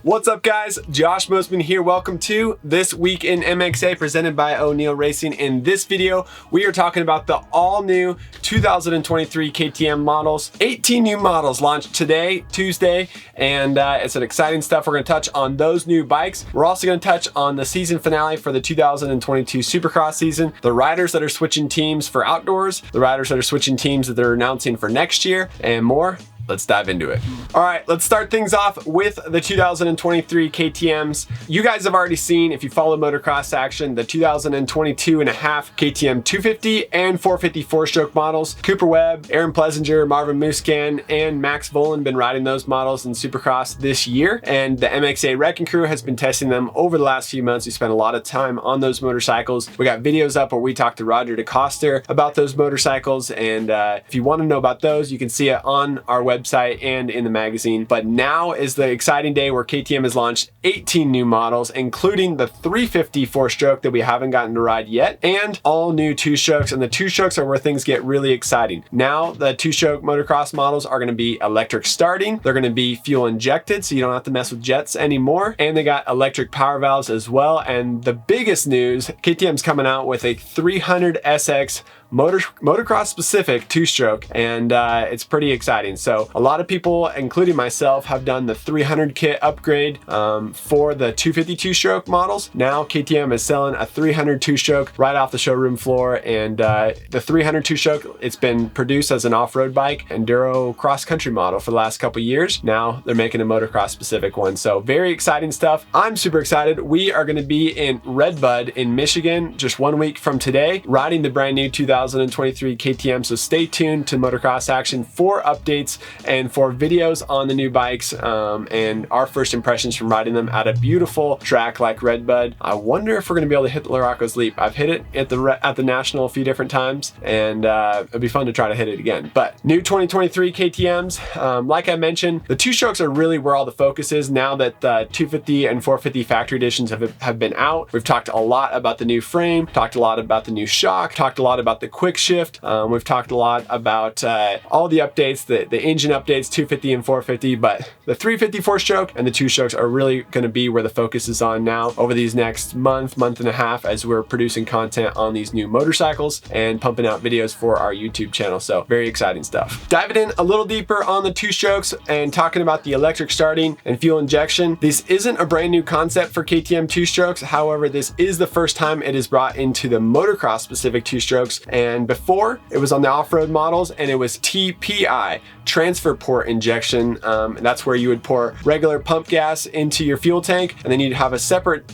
What's up guys, Josh Mosiman here. Welcome to This Week in MXA presented by O'Neill Racing. In this video, we are talking about the all new 2023 KTM models. 18 new models launched today, Tuesday, and it's an exciting stuff. We're gonna touch on those new bikes. We're also gonna touch on the season finale for the 2022 Supercross season, the riders that are switching teams for outdoors, the riders that are switching teams that they're announcing for next year, and more. Let's dive into it. All right, let's start things off with the 2023 KTMs. You guys have already seen, if you follow Motocross Action, the 2022 and a half KTM 250 and 450 four-stroke models. Cooper Webb, Aaron Plessinger, Marvin Muscan, and Max Volan been riding those models in Supercross this year, and the MXA Wrecking Crew has been testing them over the last few months. We spent a lot of time on those motorcycles. We got videos up where we talked to Roger DeCoster about those motorcycles, and if you want to know about those, you can see it on our website and in the magazine. But now is the exciting day where KTM has launched 18 new models, including the 350 four-stroke that we haven't gotten to ride yet, and all new two-strokes. And the two-strokes are where things get really exciting. Now the two-stroke motocross models are going to be electric starting. They're going to be fuel injected, so you don't have to mess with jets anymore. And they got electric power valves as well. And the biggest news, KTM's coming out with a 300SX motocross specific two-stroke, and it's pretty exciting. So a lot of people, including myself, have done the 300 kit upgrade for the 250 two-stroke models. Now KTM is selling a 300 two-stroke right off the showroom floor, and the 300 two-stroke, it's been produced as an off-road bike, enduro cross-country model for the last couple years. Now they're making a motocross specific one, so very exciting stuff. I'm super excited. We are going to be in Redbud in Michigan just 1 week from today, riding the brand new 2023 KTM, so stay tuned to Motocross Action for updates and for videos on the new bikes and our first impressions from riding them at a beautiful track like Redbud. I wonder if we're going to be able to hit the Larocco's Leap. I've hit it at the National a few different times, and it'd be fun to try to hit it again. But new 2023 KTMs, like I mentioned, the two-strokes are really where all the focus is now that the 250 and 450 factory editions have been out. We've talked a lot about the new frame, talked a lot about the new shock, talked a lot about the quick shift. We've talked a lot about all the updates, the engine updates, 250 and 450, but the 350 four-stroke and the two-strokes are really going to be where the focus is on now over these next month and a half, as we're producing content on these new motorcycles and pumping out videos for our YouTube channel. So very exciting stuff. Diving in a little deeper on the two-strokes and talking about the electric starting and fuel injection. This isn't a brand new concept for KTM two-strokes. However, this is the first time it is brought into the motocross specific two-strokes, and before it was on the off-road models, and it was TPI, transfer port injection. That's where you would pour regular pump gas into your fuel tank, and then you'd have a separate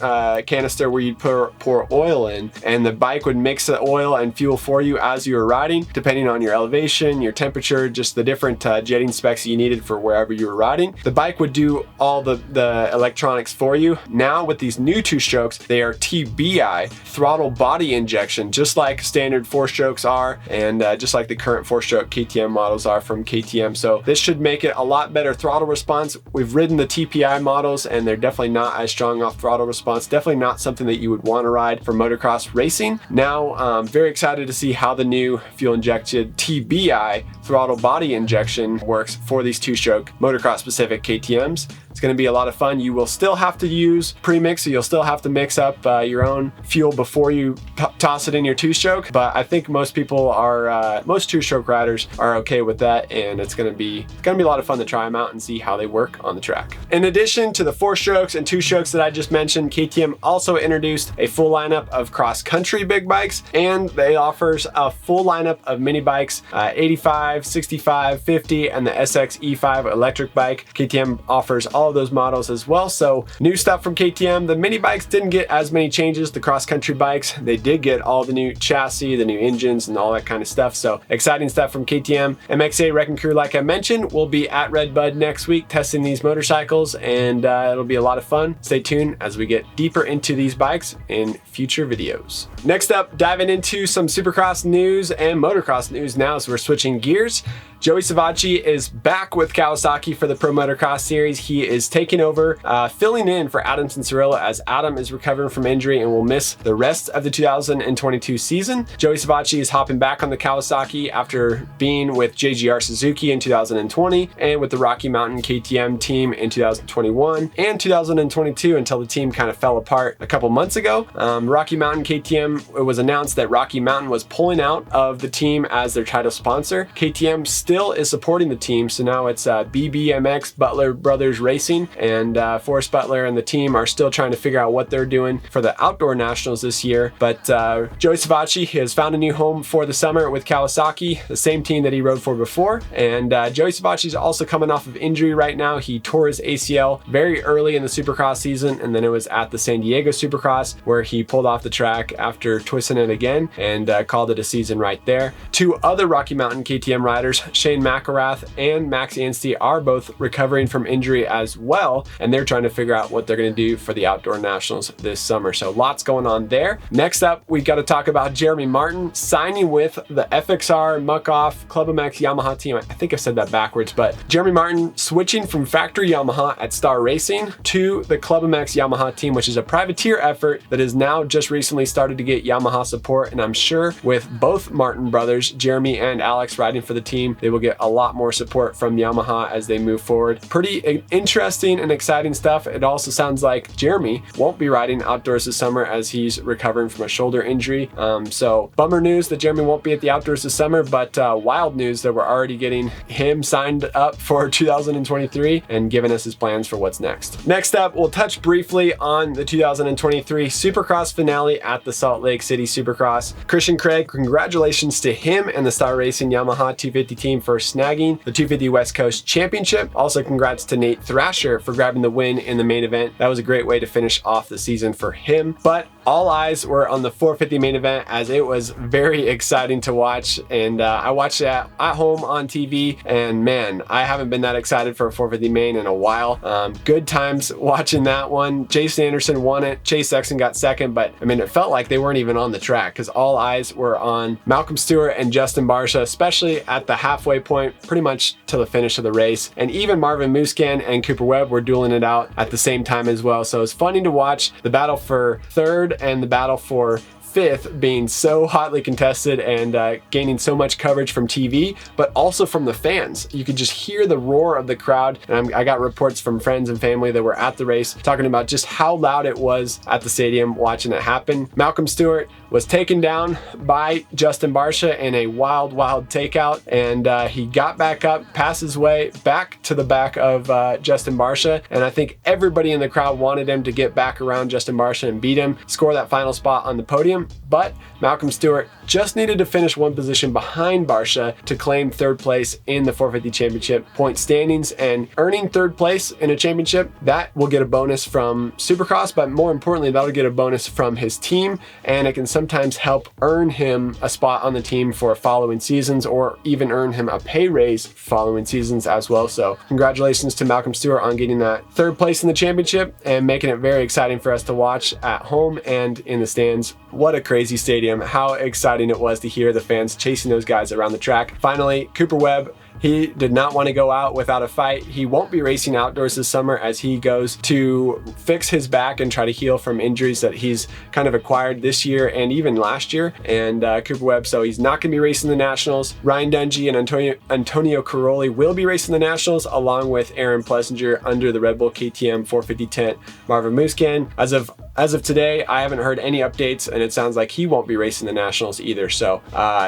canister where you'd pour oil in, and the bike would mix the oil and fuel for you as you were riding, depending on your elevation, your temperature, just the different jetting specs you needed for wherever you were riding. The bike would do all the electronics for you. Now with these new two-strokes, they are TBI, throttle body injection, just like standard four-strokes are, and just like the current four-stroke KTM models are from KTM. So this should make it a lot better throttle response. We've ridden the TPI models, and they're definitely not as strong off throttle response. Definitely not something that you would want to ride for motocross racing. Now, very excited to see how the new fuel-injected TBI throttle body injection works for these two-stroke motocross specific KTMs. It's going to be a lot of fun. You will still have to use premix, so you'll still have to mix up your own fuel before you toss it in your two-stroke. But I think most people are, most two-stroke riders are okay with that, and it's going to be a lot of fun to try them out and see how they work on the track. In addition to the four-strokes and two-strokes that I just mentioned, KTM also introduced a full lineup of cross-country big bikes, and they offers a full lineup of mini bikes, 85, 65, 50, and the SX E5 electric bike. KTM offers all of those models as well. So new stuff from KTM. The mini bikes didn't get as many changes. The cross-country bikes, they did get all the new chassis, the new engines, and all that kind of stuff. So exciting stuff from KTM. MXA Wrecking Crew, like I mentioned, will be at Redbud next week testing these motorcycles, and it'll be a lot of fun. Stay tuned as we get deeper into these bikes in future videos. Next up, diving into some Supercross news and motocross news now, as we're switching gears. Joey Savatgy is back with Kawasaki for the Pro Motocross Series. He is taking over, filling in for Adam Cianciarulo as Adam is recovering from injury and will miss the rest of the 2022 season. Joey Savatgy Savatgy is hopping back on the Kawasaki after being with JGR Suzuki in 2020 and with the Rocky Mountain KTM team in 2021 and 2022 until the team kind of fell apart a couple months ago. Rocky Mountain KTM, it was announced that Rocky Mountain was pulling out of the team as their title sponsor. KTM still is supporting the team, so now it's BBMX Butler Brothers Racing, and Forrest Butler and the team are still trying to figure out what they're doing for the outdoor nationals this year. But Joey Savatgy has found a new home for the summer with Kawasaki, the same team that he rode for before. And Joey Savatgy is also coming off of injury right now. He tore his ACL very early in the Supercross season, and then it was at the San Diego Supercross where he pulled off the track after twisting it again and called it a season right there. Two other Rocky Mountain KTM riders, Shane McElrath and Max Anstey, are both recovering from injury as well, and they're trying to figure out what they're going to do for the outdoor nationals this summer. So lots going on there. Next up, we got to talk about Jeremy Martin signing with the FXR Muck-Off ClubMX Yamaha team. I think I said that backwards, but Jeremy Martin switching from factory Yamaha at Star Racing to the ClubMX Yamaha team, which is a privateer effort that has now just recently started to get Yamaha support. And I'm sure with both Martin brothers, Jeremy and Alex, riding for the team, they will get a lot more support from Yamaha as they move forward. Pretty interesting and exciting stuff. It also sounds like Jeremy won't be riding outdoors this summer as he's recovering from a shoulder injury. So bummer news that Jeremy won't be at the outdoors this summer, but wild news that we're already getting him signed up for 2023 and giving us his plans for what's next. Next up, we'll touch briefly on the 2023 Supercross finale at the Salt Lake City Supercross. Christian Craig, congratulations to him and the Star Racing Yamaha 250 team for snagging the 250 West Coast Championship. Also congrats to Nate Thrasher for grabbing the win in the main event. That was a great way to finish off the season for him. But all eyes were on the 450 main event as it was very exciting to watch, and I watched it at home on TV, and man, I haven't been that excited for a 450 main in a while. Good times watching that one. Jason Anderson won it, Chase Sexton got second, but I mean, it felt like they weren't even on the track because all eyes were on Malcolm Stewart and Justin Barcia, especially at the halfway point, pretty much to the finish of the race. And even Marvin Musquin and Cooper Webb were dueling it out at the same time as well. So it's funny to watch the battle for third and the battle for fifth being so hotly contested and gaining so much coverage from TV, but also from the fans. You could just hear the roar of the crowd, and I got reports from friends and family that were at the race talking about just how loud it was at the stadium watching it happen. Malcolm Stewart was taken down by Justin Barcia in a wild takeout, and he got back up, passed his way back to the back of Justin Barcia, and I think everybody in the crowd wanted him to get back around Justin Barcia and beat him, score that final spot on the podium. But Malcolm Stewart just needed to finish one position behind Barcia to claim third place in the 450 championship point standings, and earning third place in a championship, that will get a bonus from Supercross, but more importantly, that'll get a bonus from his team, and it can sometimes help earn him a spot on the team for following seasons, or even earn him a pay raise following seasons as well. So congratulations to Malcolm Stewart on getting that third place in the championship and making it very exciting for us to watch at home and in the stands. What a crazy stadium. How exciting it was to hear the fans chasing those guys around the track. Finally, Cooper Webb, he did not want to go out without a fight. He won't be racing outdoors this summer as he goes to fix his back and try to heal from injuries that he's kind of acquired this year and even last year. And Cooper Webb, so he's not going to be racing the Nationals. Ryan Dungey and Antonio Caroli will be racing the Nationals along with Aaron Plessinger under the Red Bull KTM 450 tent. Marvin Musquin, as of today, I haven't heard any updates, and it sounds like he won't be racing the Nationals either. So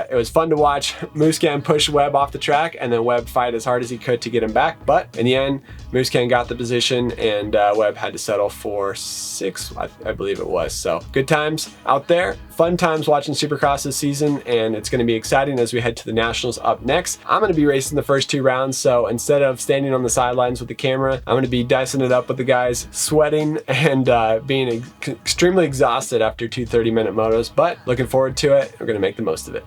it was fun to watch Musquin push Webb off the track, and then Webb fight as hard as he could to get him back. But in the end, Musquin got the position, and Webb had to settle for 6, I believe it was. So good times out there. Fun times watching Supercross this season, and it's going to be exciting as we head to the Nationals up next. I'm going to be racing the first 2 rounds, so instead of standing on the sidelines with the camera, I'm going to be dicing it up with the guys, sweating and being extremely exhausted after 2 30-minute motos, but looking forward to it. We're going to make the most of it.